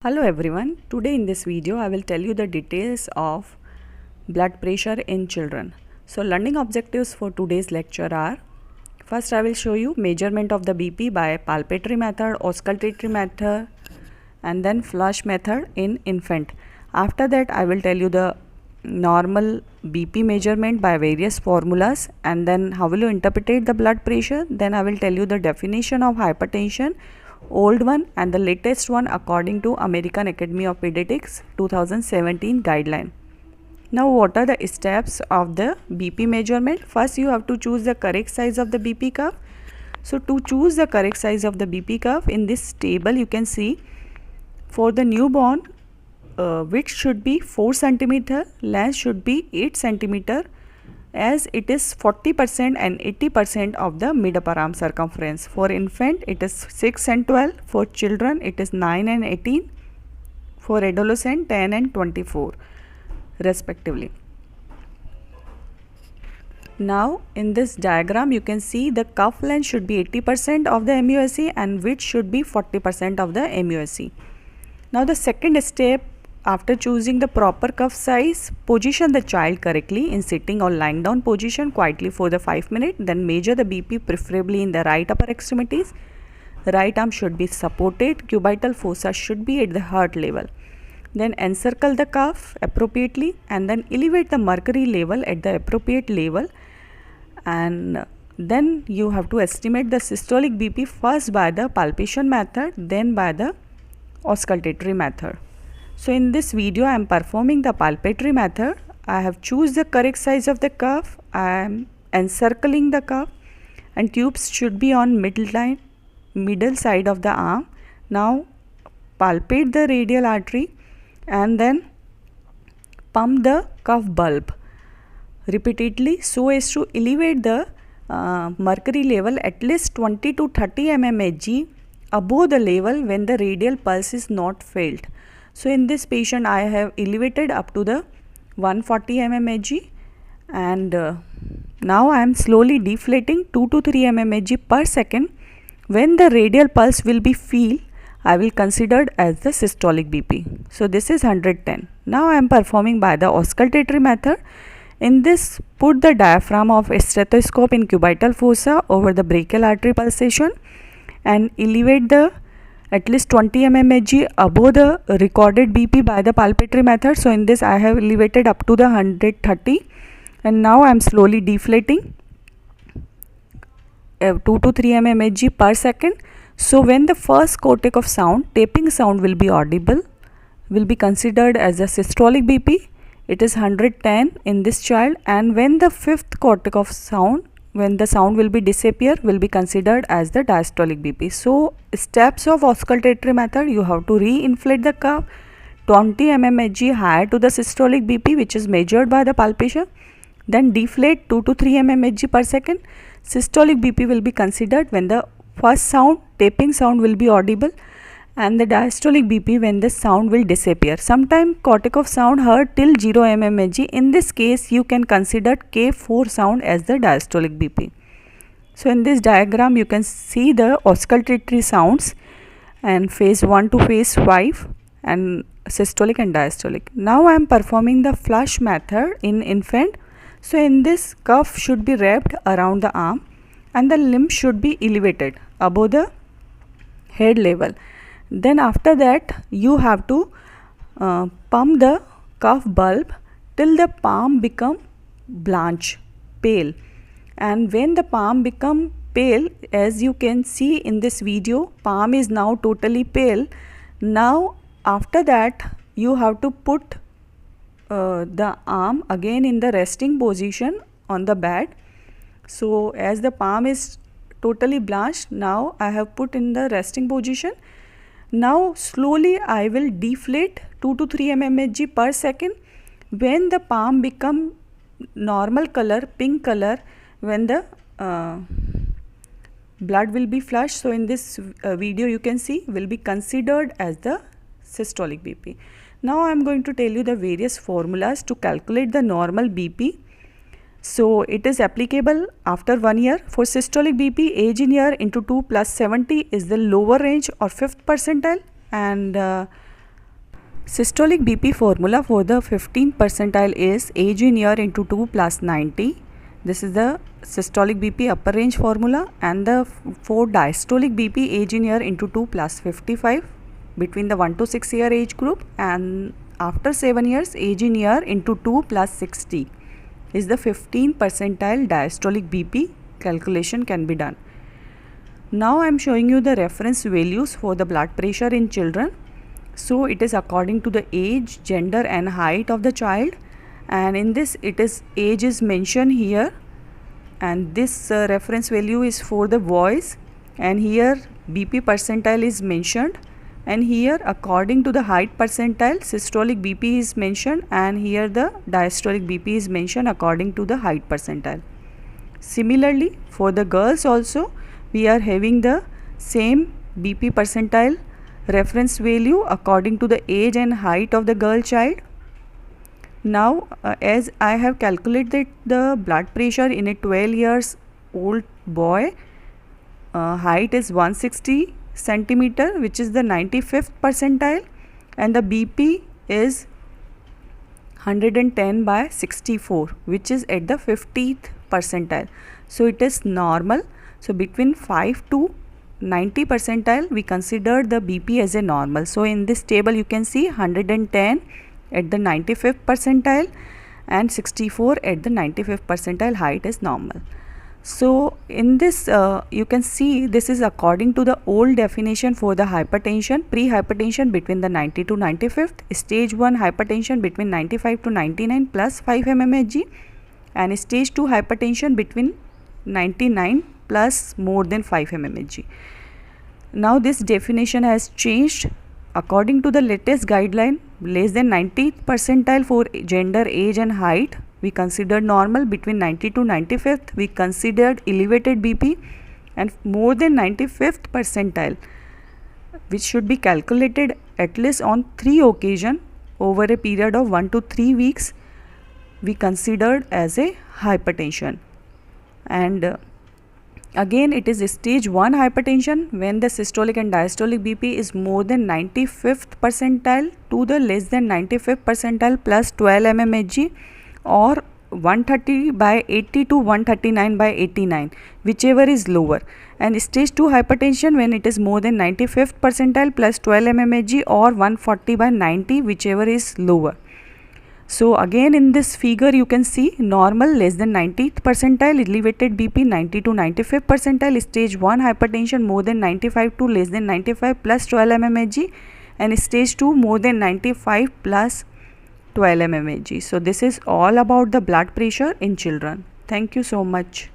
Hello everyone, today in this video I will tell you the details of blood pressure in children. So learning objectives for today's lecture are: first I will show you measurement of the BP by palpatory method, auscultatory method and then flush method in infant. After that I will tell you the normal BP measurement by various formulas and then how will you interpret the blood pressure. Then I will tell you the definition of hypertension, old one and the latest one according to American Academy of Pediatrics 2017 guideline. Now what are the steps of the BP measurement? First you have to choose the correct size of the BP curve. So to choose the correct size of the BP curve, in this table you can see for the newborn width should be 4 cm, length should be 8 cm, as it is 40% and 80% of the mid upper arm circumference. For infant it is 6 and 12, for children it is 9 and 18, for adolescent 10 and 24 respectively. Now in this diagram you can see the cuff length should be 80% of the MUSE and width should be 40% of the MUSE. Now the second step, after choosing the proper cuff size, position the child correctly in sitting or lying down position quietly for the 5 minutes. Then measure the BP preferably in the right upper extremities. Right arm should be supported, cubital fossa should be at the heart level. Then encircle the cuff appropriately and then elevate the mercury level at the appropriate level. And then you have to estimate the systolic BP first by the palpation method, then by the auscultatory method. So in this video I am performing the palpatory method. I have choose the correct size of the cuff. I am encircling the cuff and tubes should be on middle side of the arm. Now palpate the radial artery and then pump the cuff bulb repeatedly so as to elevate the mercury level at least 20 to 30 mmHg above the level when the radial pulse is not felt. So in this patient I have elevated up to the 140 mmHg and now I am slowly deflating 2 to 3 mmHg per second. When the radial pulse will be feel, I will consider as the systolic BP. So this is 110. Now I am performing by the auscultatory method. In this, put the diaphragm of a stethoscope in cubital fossa over the brachial artery pulsation and elevate the at least 20 mmHg above the recorded BP by the palpatory method. So in this I have elevated up to the 130 and now I am slowly deflating 2 to 3 mmHg per second. So when the first cortec of sound, tapping sound will be audible, will be considered as a systolic BP. It is 110 in this child, and when the fifth cortec of sound, when the sound will be disappear, will be considered as the diastolic BP. So steps of auscultatory method: you have to re-inflate the cuff 20 mmHg higher to the systolic BP which is measured by the palpation, then deflate 2 to 3 mmHg per second. Systolic BP will be considered when the first sound, tapping sound will be audible, and the diastolic BP when the sound will disappear. Sometimes cortec of sound heard till 0 mmHg. In this case you can consider K4 sound as the diastolic BP. So in this diagram you can see the auscultatory sounds and phase 1 to phase 5 and systolic and diastolic. Now I am performing the flush method in infant. So in this, cuff should be wrapped around the arm and the limb should be elevated above the head level. Then after that you have to pump the cuff bulb till the palm become blanch, pale. And when the palm become pale, as you can see in this video, palm is now totally pale. Now after that you have to put the arm again in the resting position on the bed. So as the palm is totally blanched, now I have put in the resting position. Now slowly I will deflate 2 to 3 mmHg per second. When the palm become normal color, pink color, when the blood will be flushed, so in this video you can see will be considered as the systolic BP. Now I am going to tell you the various formulas to calculate the normal BP. So it is applicable after 1 year. For systolic BP, age in year into 2 plus 70 is the lower range or 5th percentile, and Systolic BP formula for the 15th percentile is age in year into 2 plus 90. This is the systolic BP upper range formula, and for diastolic BP, age in year into 2 plus 55 between the 1 to 6 year age group, and after 7 years, age in year into 2 plus 60 is the 15th percentile diastolic BP calculation can be done. Now I am showing you the reference values for the blood pressure in children. So it is according to the age, gender and height of the child, and in this age is mentioned here, and this reference value is for the boys, and here BP percentile is mentioned, and here according to the height percentile systolic BP is mentioned, and here the diastolic BP is mentioned according to the height percentile. Similarly, for the girls also we are having the same BP percentile reference value according to the age and height of the girl child. Now as I have calculated the blood pressure in a 12 years old boy, height is 160 centimeter, which is the 95th percentile, and the BP is 110 by 64, which is at the 50th percentile. So it is normal. So between 5 to 90 percentile we consider the BP as a normal. So in this table you can see 110 at the 95th percentile and 64 at the 95th percentile height is normal. So in this you can see this is according to the old definition for the hypertension, pre-hypertension between the 90 to 95th, stage 1 hypertension between 95 to 99 plus 5 mmHg, and stage 2 hypertension between 99 plus more than 5 mmHg. Now this definition has changed according to the latest guideline. Less than 90th percentile for gender, age and height we considered normal, between 90 to 95th we considered elevated BP, and more than 95th percentile, which should be calculated at least on 3 occasions over a period of 1 to 3 weeks, we considered as a hypertension. And again it is stage 1 hypertension when the systolic and diastolic BP is more than 95th percentile to the less than 95th percentile plus 12 mmHg, or 130 by 80 to 139 by 89, whichever is lower, and stage 2 hypertension when it is more than 95th percentile plus 12 mmHg, or 140 by 90, whichever is lower. So again in this figure you can see normal less than 90th percentile, elevated BP 90 to 95th percentile, stage 1 hypertension more than 95 to less than 95 plus 12 mmHg, and stage 2 more than 95 plus 12 mmHg. So this is all about the blood pressure in children. Thank you so much.